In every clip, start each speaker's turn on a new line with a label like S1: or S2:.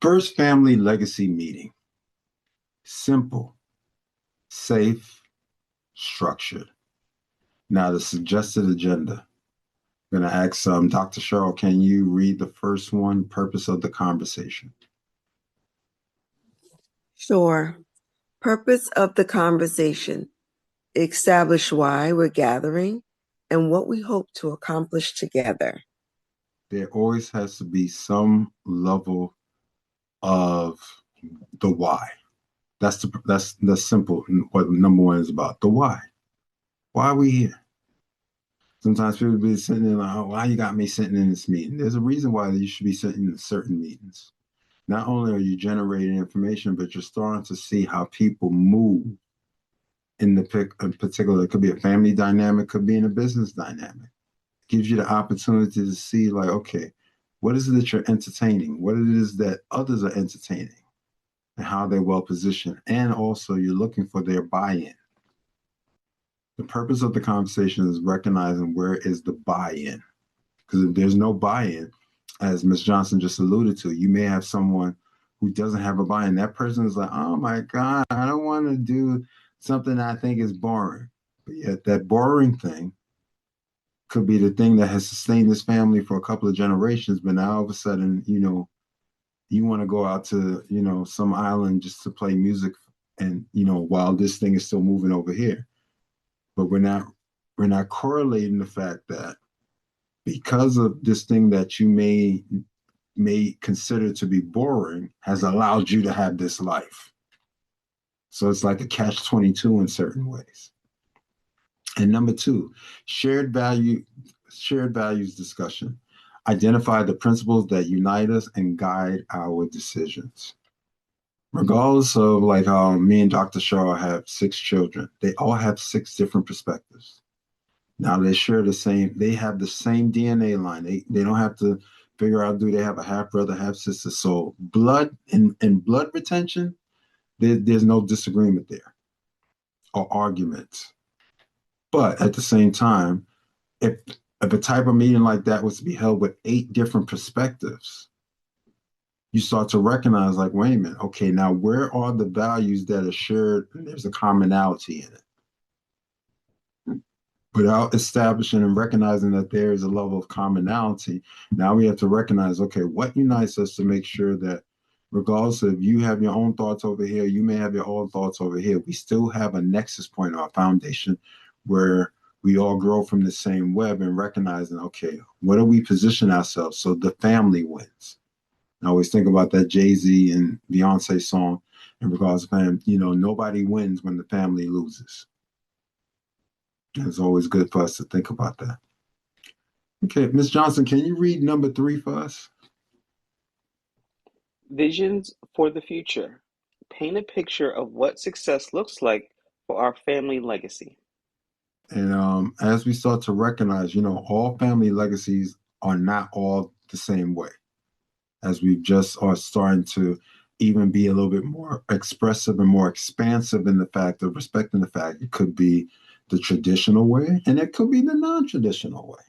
S1: First family legacy meeting. Simple, safe, structured. Now, the suggested agenda. I'm going to ask Dr. Cheryl, can you read the first one, purpose of the conversation?
S2: Sure. Purpose of the conversation. Establish why we're gathering and what we hope to accomplish together.
S1: There always has to be some level of the why. That's simple. What number one is about the why. Why are we here? Sometimes people be sitting there like, oh, why you got me sitting in this meeting? There's a reason why you should be sitting in certain meetings. Not only are you generating information, but you're starting to see how people move in particular. It could be a family dynamic, could be in a business dynamic. It gives you the opportunity to see, like, okay, what is it that you're entertaining? What it is that others are entertaining, and how they're well positioned. And also, you're looking for their buy-in. The purpose of the conversation is recognizing where is the buy-in. Because if there's no buy-in, as Ms. Johnson just alluded to, you may have someone who doesn't have a buy-in. That person is like, oh my God, I don't want to do something I think is boring. But yet that boring thing could be the thing that has sustained this family for a couple of generations. But now all of a sudden, you want to go out to, some island just to play music and, while this thing is still moving over here. But we're not correlating the fact that because of this thing that you may consider to be boring has allowed you to have this life. So it's like a catch-22 in certain ways. And number two, shared values discussion. Identify the principles that unite us and guide our decisions. Regardless of like how me and Dr. Shaw have 6 children, they all have 6 different perspectives. Now they have the same DNA line. They don't have to figure out, do they have a half brother, half sister? So blood and blood retention, there's no disagreement there or arguments. But at the same time, if a type of meeting like that was to be held with 8 different perspectives, you start to recognize, like, wait a minute, okay, now where are the values that are shared and there's a commonality in it? Without establishing and recognizing that there is a level of commonality, now we have to recognize, okay, what unites us to make sure that regardless of you have your own thoughts over here, you may have your own thoughts over here, we still have a nexus point or a foundation where we all grow from the same web and recognizing, okay, what do we position ourselves so the family wins? I always think about that Jay-Z and Beyonce song in regards to family. Nobody wins when the family loses. And it's always good for us to think about that. Okay, Ms. Johnson, can you read number 3 for us?
S3: Visions for the future. Paint a picture of what success looks like for our family legacy.
S1: And as we start to recognize, all family legacies are not all the same way. As we just are starting to even be a little bit more expressive and more expansive in the fact of respecting the fact it could be the traditional way and it could be the non-traditional way.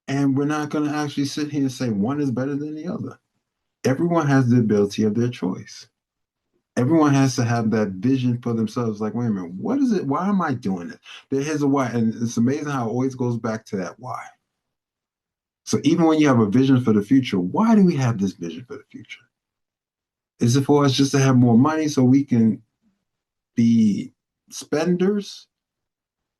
S1: And we're not going to actually sit here and say one is better than the other. Everyone has the ability of their choice. Everyone has to have that vision for themselves. Like, wait a minute, what is it? Why am I doing it? There's a why. And it's amazing how it always goes back to that why. So even when you have a vision for the future, why do we have this vision for the future? Is it for us just to have more money so we can be spenders?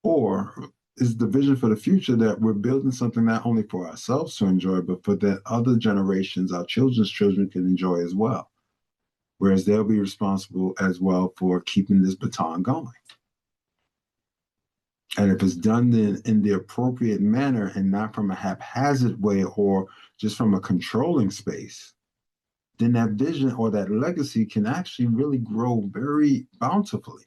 S1: Or is the vision for the future that we're building something not only for ourselves to enjoy, but for that other generations, our children's children, can enjoy as well? Whereas they'll be responsible as well for keeping this baton going. And if it's done in the appropriate manner and not from a haphazard way or just from a controlling space, then that vision or that legacy can actually really grow very bountifully.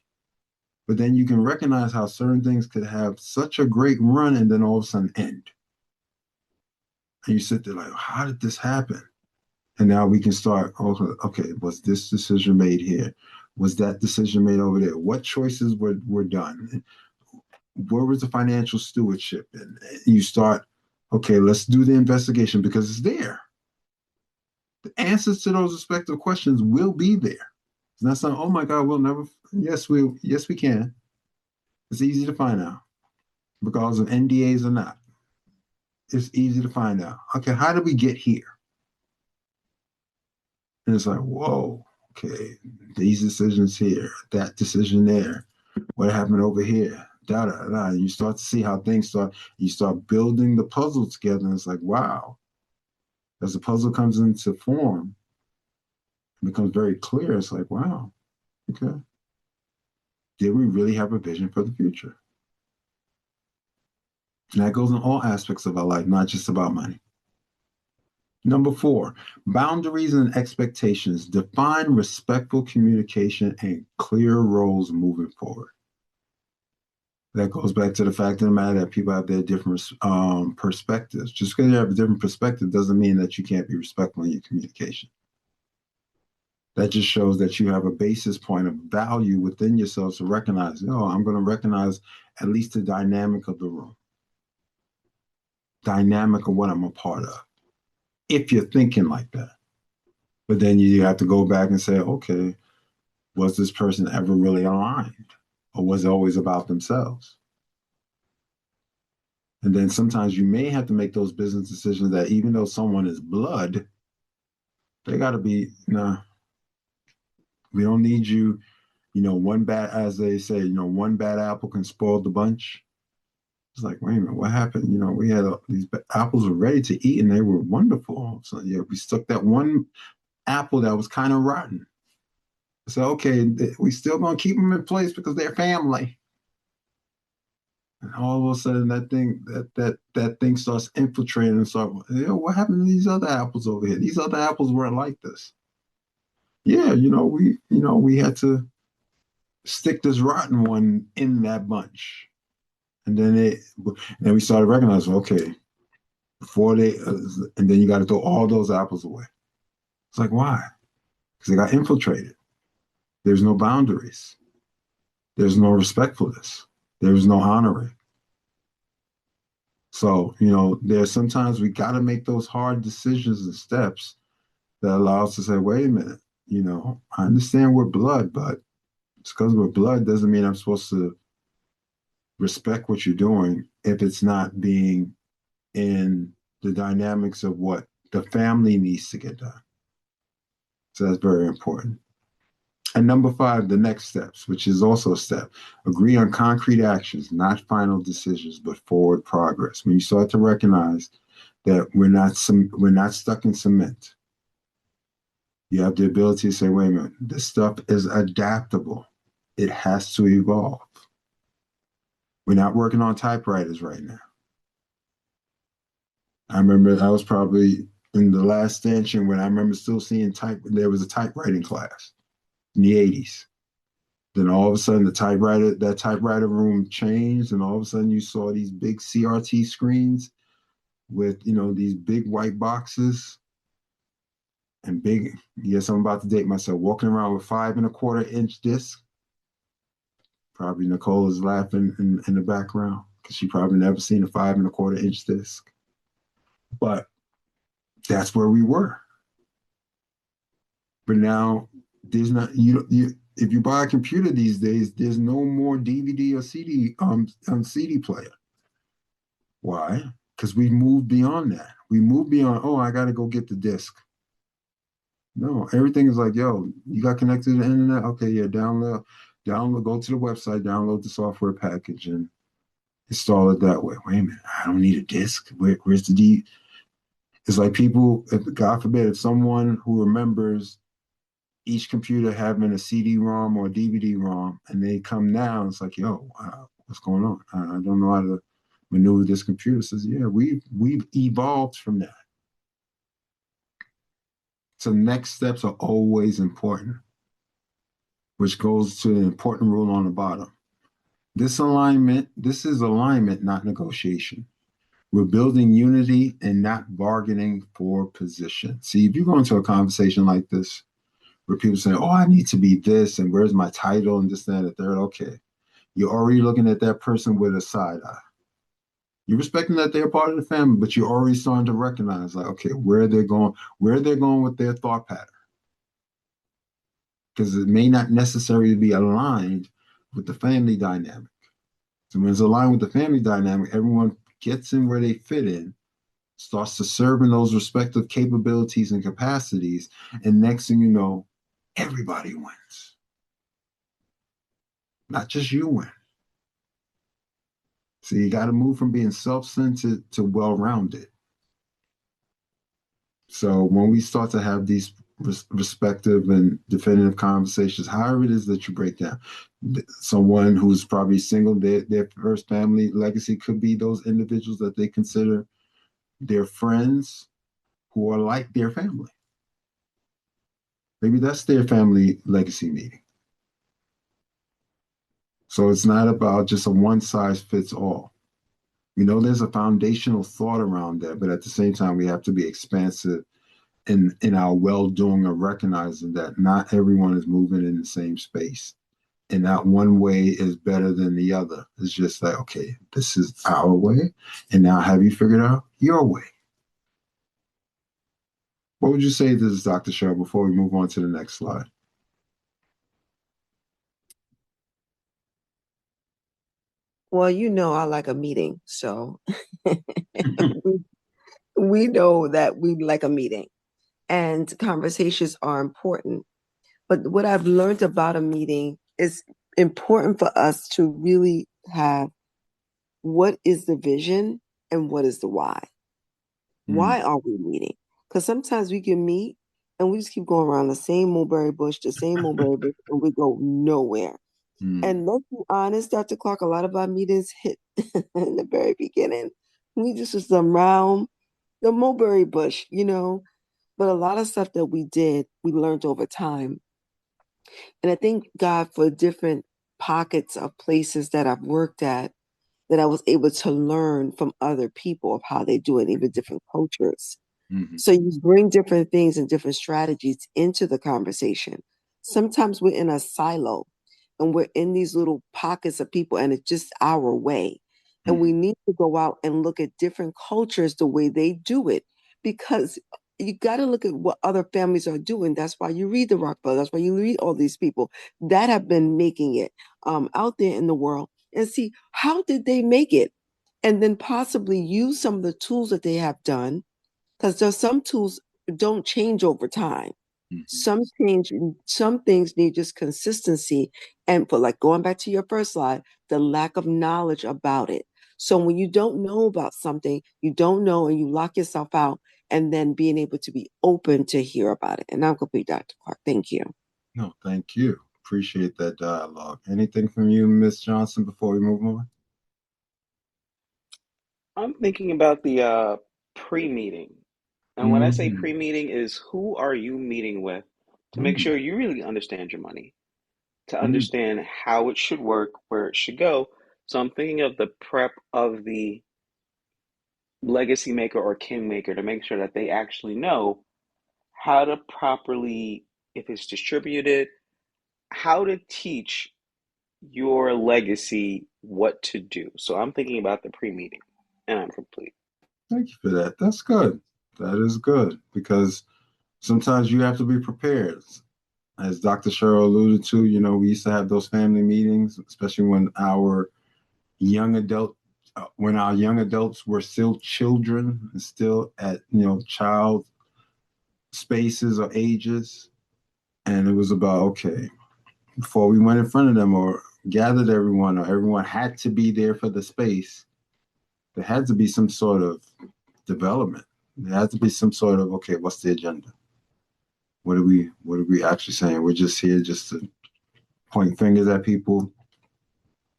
S1: But then you can recognize how certain things could have such a great run and then all of a sudden end. And you sit there like, how did this happen? And now we can start, okay, was this decision made here? Was that decision made over there? What choices were done? Where was the financial stewardship? And you start, okay, let's do the investigation because it's there. The answers to those respective questions will be there. It's not something, oh my God, we'll never, yes, we can. It's easy to find out because of NDAs or not. It's easy to find out. Okay, how did we get here? And it's like, whoa, okay, these decisions here, that decision there, what happened over here, da da da. And you start to see how things start, you start building the puzzle together, and it's like, wow. As the puzzle comes into form, it becomes very clear. It's like, wow, okay. Did we really have a vision for the future? And that goes in all aspects of our life, not just about money. Number 4, boundaries and expectations. Define respectful communication and clear roles moving forward. That goes back to the fact of the matter that people have their different perspectives. Just because you have a different perspective doesn't mean that you can't be respectful in your communication. That just shows that you have a basis point of value within yourself to recognize, oh, I'm going to recognize at least the dynamic of the room, dynamic of what I'm a part of, if you're thinking like that. But then you have to go back and say, okay, was this person ever really aligned? Or was it always about themselves? And then sometimes you may have to make those business decisions that even though someone is blood, they got to be, nah, we don't need you. One bad, as they say, one bad apple can spoil the bunch. It's like, wait a minute, what happened? We had these apples were ready to eat and they were wonderful. So yeah, we stuck that one apple that was kind of rotten. So okay, we still gonna keep them in place because they're family. And all of a sudden, that thing starts infiltrating and start. What happened to these other apples over here? These other apples weren't like this. Yeah, we had to stick this rotten one in that bunch, and then we started recognizing, okay, before and then you got to throw all those apples away. It's like, why? Because they got infiltrated. There's no boundaries. There's no respectfulness. There's no honoring. So, there's sometimes we got to make those hard decisions and steps that allow us to say, wait a minute, I understand we're blood, but it's because we're blood doesn't mean I'm supposed to respect what you're doing if it's not being in the dynamics of what the family needs to get done. So that's very important. And number 5, the next steps, which is also a step. Agree on concrete actions, not final decisions, but forward progress. When you start to recognize that we're not stuck in cement, you have the ability to say, wait a minute, this stuff is adaptable. It has to evolve. We're not working on typewriters right now. I remember I was probably in the last stanchion when I remember still seeing there was a typewriting class in the 80s. Then all of a sudden that typewriter room changed, and all of a sudden you saw these big CRT screens with, these big white boxes and big, yes, I'm about to date myself, walking around with 5 1/4 inch discs. Probably Nicole is laughing in the background because she probably never seen a 5 1/4 inch disc. But that's where we were. But now there's not, if you buy a computer these days, there's no more DVD or CD player. Why? Because we moved beyond that. We moved beyond, oh, I got to go get the disc. No, everything is like, yo, you got connected to the internet? Okay, yeah, download, go to the website, download the software package and install it that way. Wait a minute, I don't need a disc. Where's the D? It's like people, if God forbid, if someone who remembers each computer having a CD-ROM or DVD-ROM, and they come now, it's like, yo, what's going on? I don't know how to maneuver this computer. It says, yeah, we've evolved from that. So next steps are always important, which goes to an important rule on the bottom. This is alignment, not negotiation. We're building unity and not bargaining for position. See, if you go into a conversation like this, where people say, oh, I need to be this, and where's my title, and this, that, and the third, okay. You're already looking at that person with a side eye. You're respecting that they're part of the family, but you're already starting to recognize, like, okay, where they're going with their thought pattern, because it may not necessarily be aligned with the family dynamic. So when it's aligned with the family dynamic, everyone gets in where they fit in, starts to serve in those respective capabilities and capacities, and next thing you know, everybody wins. Not just you win. So you got to move from being self-centered to well-rounded. So when we start to have these respective and definitive conversations, however it is that you break down, someone who's probably single, their first family legacy could be those individuals that they consider their friends who are like their family. Maybe that's their family legacy meeting. So it's not about just a one size fits all. We know there's a foundational thought around that, but at the same time, we have to be expansive in our well-doing of recognizing that not everyone is moving in the same space. And not one way is better than the other. It's just like, okay, this is our way. And now have you figured out your way? What would you say to this, Dr. Cheryl, before we move on to the next slide?
S2: Well, you know, I like a meeting, so we, we know that we like a meeting, and conversations are important. But what I've learned about a meeting is important for us to really have what is the vision and what is the why.
S1: Mm,
S2: Why are we meeting? Because sometimes we can meet and we just keep going around the same mulberry bush, the same mulberry bush, and we go nowhere.
S1: mm,
S2: And let's be honest, Dr. Clarke, a lot of our meetings hit in the very beginning. We just was around the mulberry bush, you know. But a lot of stuff that we did, we learned over time. And I thank God for different pockets of places that I've worked at that I was able to learn from other people of how they do it, even different cultures.
S1: mm,
S2: So you bring different things and different strategies into the conversation. Sometimes we're in a silo and we're in these little pockets of people and it's just our way. And we
S1: mm,
S2: need to go out and look at different cultures the way they do it because you got to look at what other families are doing. That's why you read the Rockefeller. That's why you read all these people that have been making it out there in the world and see how did they make it, and then possibly use some of the tools that they have done because there's some tools don't change over time.
S1: mm.
S2: Some change, some things need just consistency. And for like going back to your first slide, the lack of knowledge about it. So when you don't know about something, you don't know and you lock yourself out and then being able to be open to hear about it. And I'm complete, Dr. Clarke. Thank you.
S1: No, thank you. Appreciate that dialogue. Anything from you, Miss Johnson, before we move on?
S3: I'm thinking about the pre-meeting. And when I say
S1: Mm,
S3: pre-meeting is who are you meeting with to make
S1: mm,
S3: sure you really understand your money, to
S1: mm,
S3: understand how it should work, where it should go. So I'm thinking of the prep of the legacy maker or kingmaker to make sure that they actually know how to properly, if it's distributed, how to teach your legacy what to do. So I'm thinking about the pre-meeting, and I'm complete.
S1: thank you for that. That's good. That is good because sometimes you have to be prepared. As Dr. Cheryl alluded to, we used to have those family meetings, especially when our young adults were still children and still at, child spaces or ages. And it was about, okay, before we went in front of them or gathered everyone or everyone had to be there for the space, there had to be some sort of development. There had to be some sort of, okay, what's the agenda? What are we actually saying? We're just here just to point fingers at people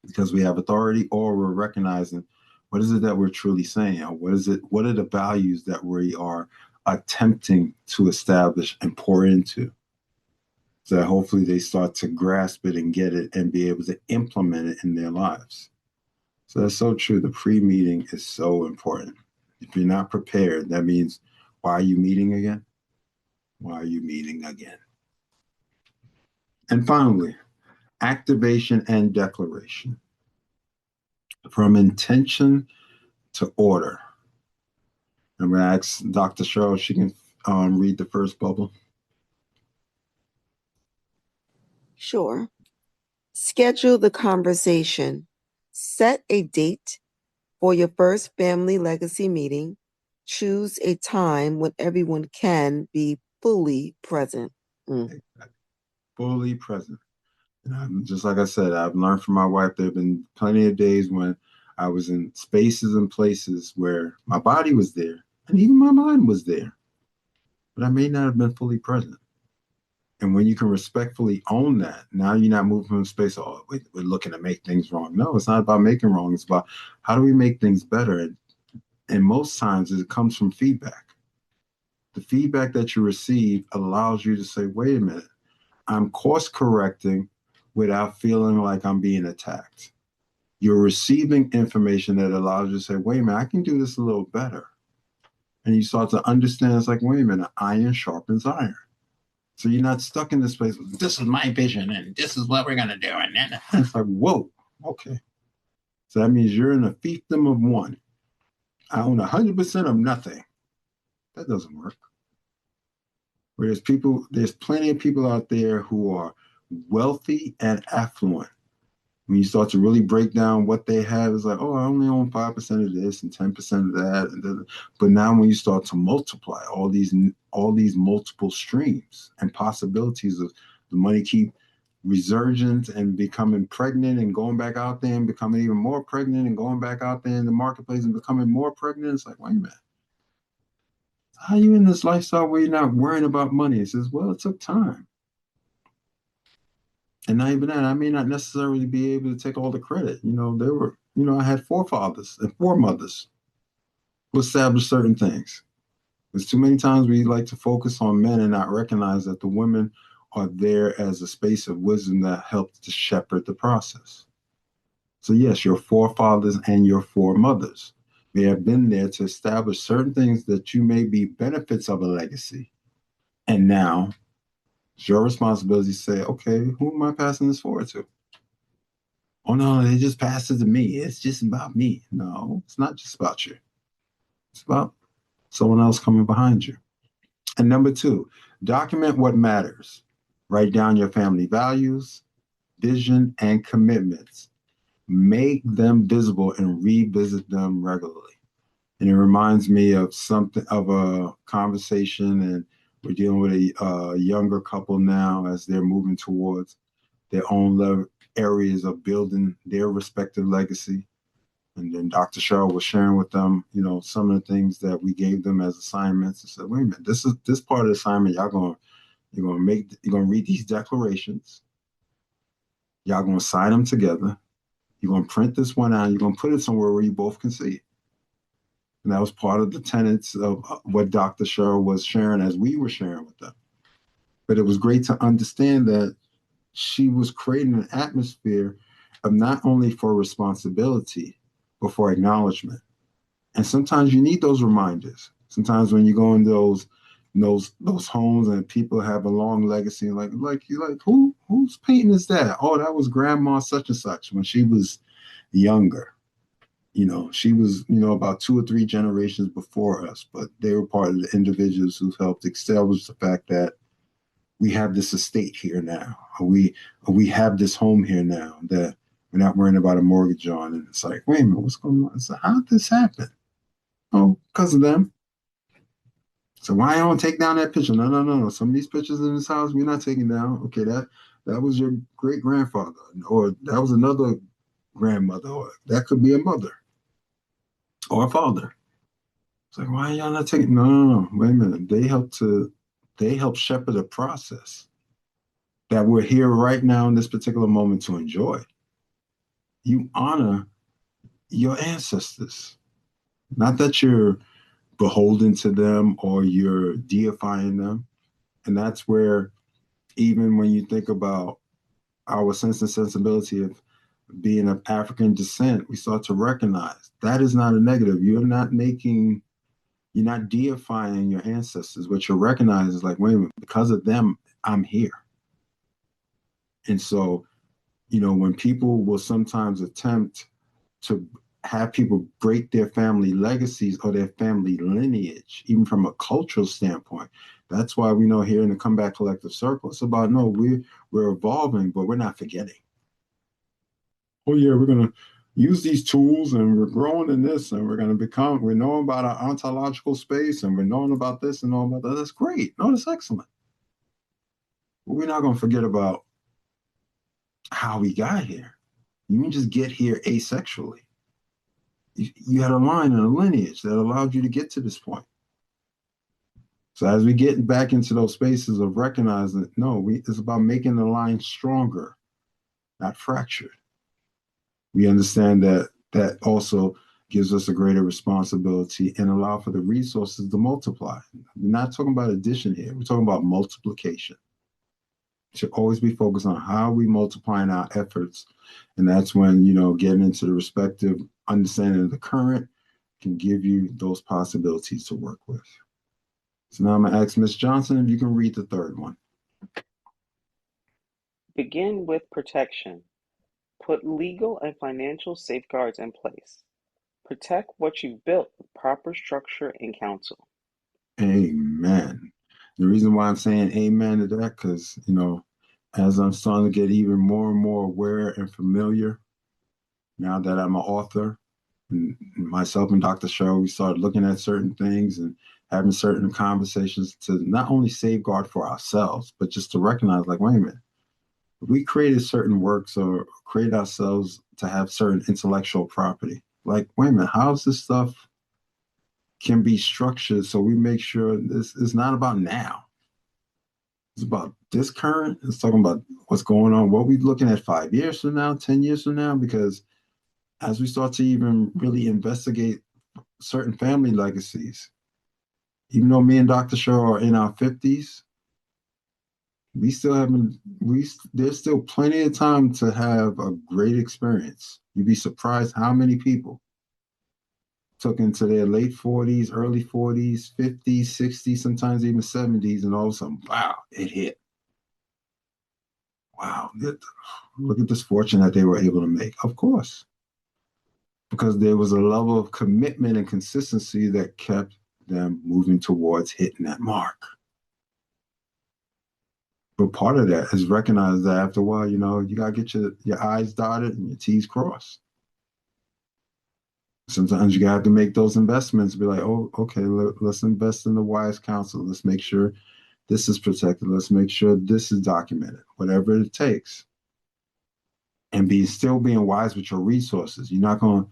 S1: because we have authority, or we're recognizing what is it that we're truly saying? What are the values that we are attempting to establish and pour into? So that hopefully they start to grasp it and get it and be able to implement it in their lives. So that's so true. The pre-meeting is so important. If you're not prepared, that means, why are you meeting again? Why are you meeting again? And finally, activation and declaration. From intention to order. I'm going to ask Dr. Cheryl if she can read the first bubble.
S2: Sure. Schedule the conversation. Set a date for your first family legacy meeting. Choose a time when everyone can be fully present.
S1: Fully present. And just like I said, I've learned from my wife, there have been plenty of days when I was in spaces and places where my body was there and even my mind was there, but I may not have been fully present. And when you can respectfully own that, now you're not moving from space, oh, we're looking to make things wrong. No, it's not about making wrong. It's about how do we make things better? And most times it comes from feedback. The feedback that you receive allows you to say, wait a minute, I'm course correcting without feeling like I'm being attacked. You're receiving information that allows you to say, wait a minute, I can do this a little better. And you start to understand, it's like, wait a minute, iron sharpens iron. So you're not stuck in this place, this is my vision and this is what we're going to do. And then it's like, whoa, okay. So that means you're in a fiefdom of one. I own 100% of nothing. That doesn't work. Whereas there's plenty of people out there who are wealthy and affluent. When you start to really break down what they have, it's like, oh, I only own 5% of this and 10% of that. But now when you start to multiply all these multiple streams and possibilities of the money keep resurgent and becoming pregnant and going back out there and becoming even more pregnant and going back out there in the marketplace and becoming more pregnant, it's like, wait a minute. How are you in this lifestyle where you're not worrying about money? It says, well, it took time. And not even that, I may not necessarily be able to take all the credit. I had forefathers and foremothers who established certain things. There's too many times we like to focus on men and not recognize that the women are there as a space of wisdom that helps to shepherd the process. So yes, your forefathers and your foremothers may have been there to establish certain things that you may be benefits of a legacy. And now it's your responsibility to say, okay, who am I passing this forward to? Oh no, they just passed it to me. It's just about me. No, it's not just about you. It's about someone else coming behind you. And number 2, document what matters. Write down your family values, vision, and commitments. Make them visible and revisit them regularly. And it reminds me of a conversation, and we're dealing with a younger couple now as they're moving towards their own areas of building their respective legacy. And then Dr. Cheryl was sharing with them, some of the things that we gave them as assignments. And said, wait a minute, this part of the assignment, you're gonna read these declarations. Y'all gonna sign them together. You're gonna print this one out. You're gonna put it somewhere where you both can see it. And that was part of the tenets of what Dr. Cheryl was sharing as we were sharing with them. But it was great to understand that she was creating an atmosphere of not only for responsibility, but for acknowledgement. And sometimes you need those reminders. Sometimes when you go in those homes and people have a long legacy, like whose painting is that? Oh, that was grandma such and such when she was younger. She was, about 2 or 3 generations before us, but they were part of the individuals who helped establish the fact that we have this estate here now, or we have this home here now that we're not worrying about a mortgage on. And it's like, wait a minute, what's going on? So how did this happen? Oh, because of them. So why don't take down that picture? No. Some of these pictures in this house, we're not taking down. Okay, that was your great grandfather, or that was another grandmother, or that could be a mother or a father. It's like, why are y'all not taking? No. Wait a minute. They help shepherd a process that we're here right now in this particular moment to enjoy. You honor your ancestors, not that you're beholden to them or you're deifying them. And that's where, even when you think about our sense and sensibility of being of African descent, we start to recognize that is not a negative. You're not deifying your ancestors. What you're recognizing is like, wait a minute, because of them, I'm here. And so, when people will sometimes attempt to have people break their family legacies or their family lineage, even from a cultural standpoint. That's why we know here in the Comeback Collective Circle, it's about no, we're evolving, but we're not forgetting. Oh yeah, we're gonna use these tools and we're growing in this and we're knowing about our ontological space and we're knowing about this and all about that. That's great. No, that's excellent. But we're not gonna forget about how we got here. You didn't just get here asexually. You had a line and a lineage that allowed you to get to this point. So as we get back into those spaces of recognizing, no, it's about making the line stronger, not fractured. We understand that that also gives us a greater responsibility and allow for the resources to multiply. We're not talking about addition here. We're talking about multiplication. We should always be focused on how we multiplying our efforts. And that's when, getting into the respective understanding of the current can give you those possibilities to work with. So now I'm going to ask Ms. Johnson if you can read the third one.
S3: Begin with protection. Put legal and financial safeguards in place. Protect what you've built with proper structure and counsel.
S1: Amen. The reason why I'm saying amen to that, because, as I'm starting to get even more and more aware and familiar, now that I'm an author, and myself and Dr. Cheryl, we started looking at certain things and having certain conversations to not only safeguard for ourselves, but just to recognize, like, wait a minute, we created certain works or created ourselves to have certain intellectual property. Like, wait a minute, how's this stuff can be structured so we make sure this is not about now. It's about this current. It's talking about what's going on, what we're looking at 5 years from now, 10 years from now, because as we start to even really investigate certain family legacies, even though me and Dr. Cheryl are in our 50s, we still haven't, there's still plenty of time to have a great experience. You'd be surprised how many people took into their late 40s, early 40s, 50s, 60s, sometimes even 70s, and all of a sudden, wow, it hit. Wow, look at this fortune that they were able to make. Of course, because there was a level of commitment and consistency that kept them moving towards hitting that mark. But part of that is recognize that after a while, you got to get your I's dotted and your T's crossed. Sometimes you have to make those investments, be like, oh, okay, let's invest in the wise counsel. Let's make sure this is protected. Let's make sure this is documented, whatever it takes. And still being wise with your resources. You're not going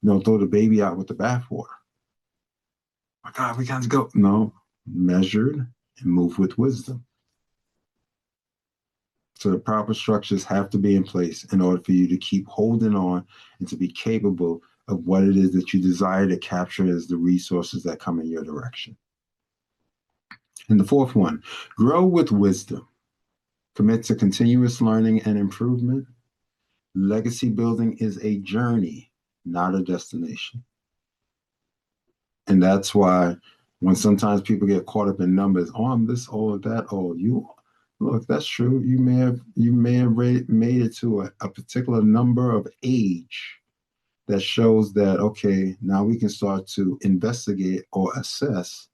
S1: to, throw the baby out with the bathwater. My God, we got to go. No, measured and move with wisdom. So the proper structures have to be in place in order for you to keep holding on and to be capable of what it is that you desire to capture as the resources that come in your direction. And the fourth one, grow with wisdom. Commit to continuous learning and improvement. Legacy building is a journey, not a destination. And that's why when sometimes people get caught up in numbers, oh, I'm this old, that old. Look, that's true. You may have made it to a particular number of age that shows that, okay, now we can start to investigate or assess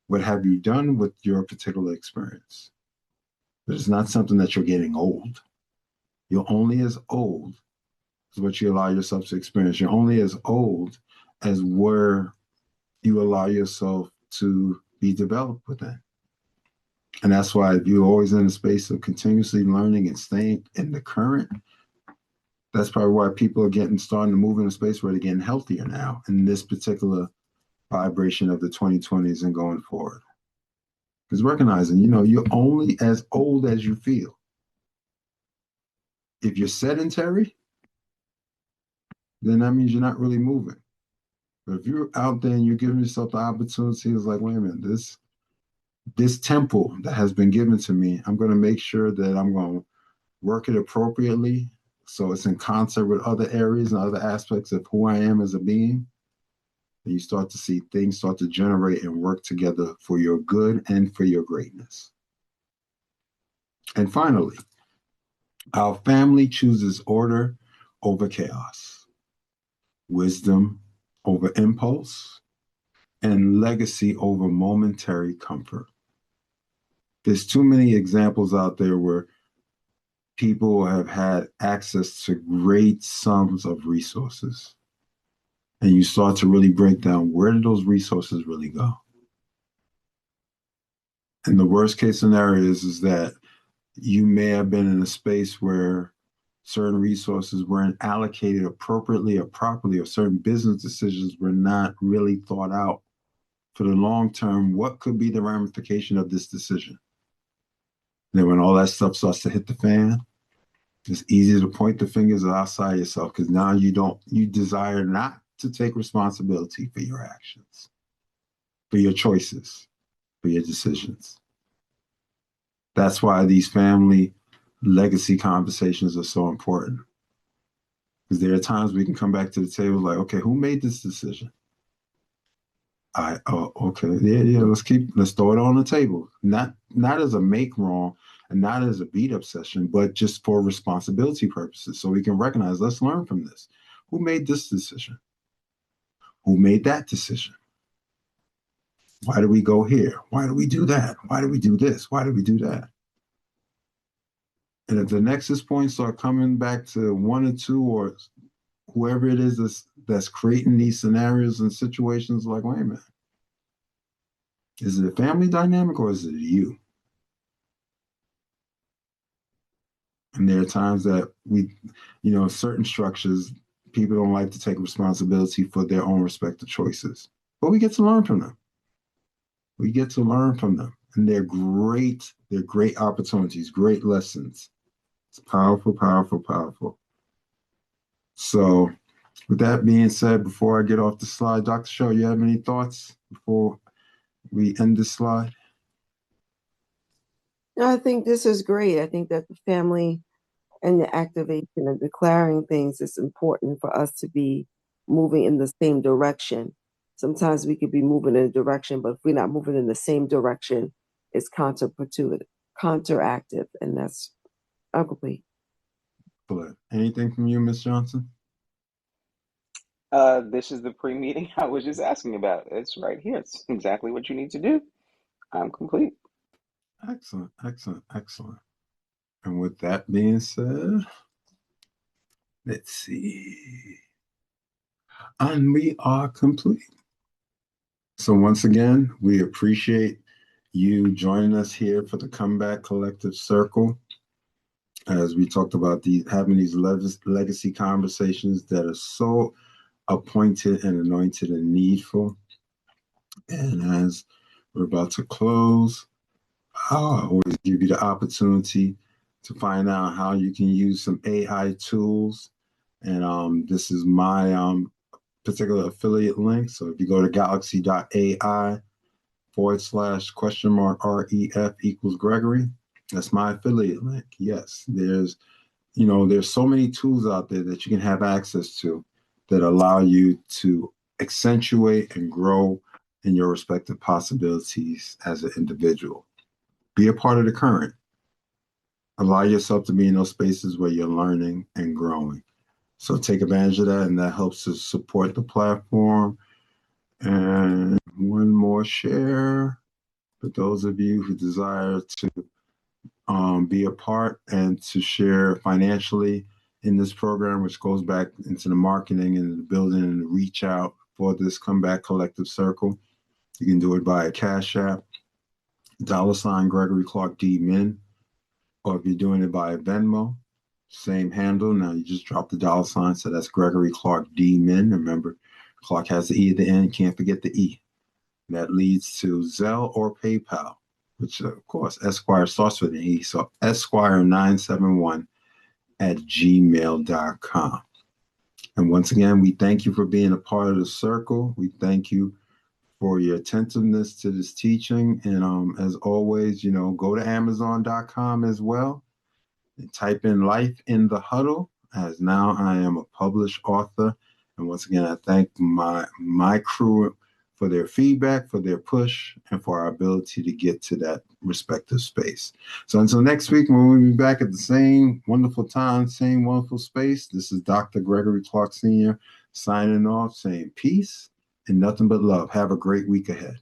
S1: what have you done with your particular experience. But it's not something that you're getting old. You're only as old as what you allow yourself to experience. You're only as old as where you allow yourself to be developed within. And that's why if you're always in a space of continuously learning and staying in the current, that's probably why people are starting to move in a space where they're getting healthier now in this particular vibration of the 2020s and going forward. Because recognizing, you're only as old as you feel. If you're sedentary, then that means you're not really moving. But if you're out there and you're giving yourself the opportunity, it's like, wait a minute, this temple that has been given to me, I'm going to make sure that I'm going to work it appropriately so it's in concert with other areas and other aspects of who I am as a being. And you start to see things start to generate and work together for your good and for your greatness. And finally, our family chooses order over chaos. wisdom over impulse, and legacy over momentary comfort. There's too many examples out there where people have had access to great sums of resources. And you start to really break down, where did those resources really go? And the worst case scenario is that you may have been in a space where certain resources weren't allocated appropriately or properly, or certain business decisions were not really thought out for the long term. What could be the ramification of this decision? Then when all that stuff starts to hit the fan, it's easy to point the fingers outside yourself, because now you desire not to take responsibility for your actions, for your choices, for your decisions. That's why these family legacy conversations are so important. Because there are times we can come back to the table like, okay, who made this decision? Okay, yeah, let's throw it on the table. Not as a make wrong and not as a beat up session, but just for responsibility purposes. So we can recognize, let's learn from this. Who made this decision? Who made that decision? Why do we go here? Why do we do that? Why do we do this? Why do we do that? And if the nexus points start coming back to one or two, or whoever it is that's creating these scenarios and situations, like, wait a minute, is it a family dynamic or is it you? And there are times that certain structures, people don't like to take responsibility for their own respective choices, but we get to learn from them. We get to learn from them, and they're great opportunities, great lessons. It's powerful, powerful, powerful. So with that being said, before I get off the slide, Dr. Cheryl, you have any thoughts before we end this slide?
S2: No, I think this is great. I think that the family and the activation and declaring things is important for us to be moving in the same direction. Sometimes we could be moving in a direction, but if we're not moving in the same direction, it's counteractive, and that's ugly.
S1: Anything from you, Ms. Johnson?
S3: This is the pre-meeting I was just asking about. It's right here. It's exactly what you need to do. I'm complete.
S1: Excellent, excellent, excellent. And with that being said, let's see. And we are complete. So once again, we appreciate you joining us here for the Comeback Collective Circle, as we talked about having these legacy conversations that are so appointed and anointed and needful. And as we're about to close, I always give you the opportunity to find out how you can use some AI tools. And this is my particular affiliate link. So if you go to galaxy.ai/?ref equals Gregory, that's my affiliate link. Yes, there's so many tools out there that you can have access to that allow you to accentuate and grow in your respective possibilities as an individual. Be a part of the current. Allow yourself to be in those spaces where you're learning and growing. So take advantage of that, and that helps to support the platform. And one more share for those of you who desire to be a part and to share financially in this program, which goes back into the marketing and the building and the reach out for this Comeback Collective Circle. You can do it via Cash App, $ Gregory Clarke D Min, or if you're doing it via Venmo, same handle. Now you just drop the $, so that's Gregory Clarke D Min. Remember, Clarke has the E at the end, can't forget the E. That leads to Zelle or PayPal, which of course Esquire starts with an E, so esquire971@gmail.com. And once again, we thank you for being a part of the circle. We thank you for your attentiveness to this teaching. And as always, go to Amazon.com as well and type in Life in the Huddle, as now I am a published author. And once again, I thank my crew for their feedback, for their push, and for our ability to get to that respective space. So until next week, when we'll be back at the same wonderful time, same wonderful space, this is Dr. Gregory Clarke Sr. signing off, saying peace and nothing but love. Have a great week ahead.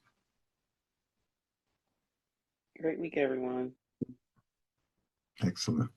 S3: Great week, everyone.
S1: Excellent.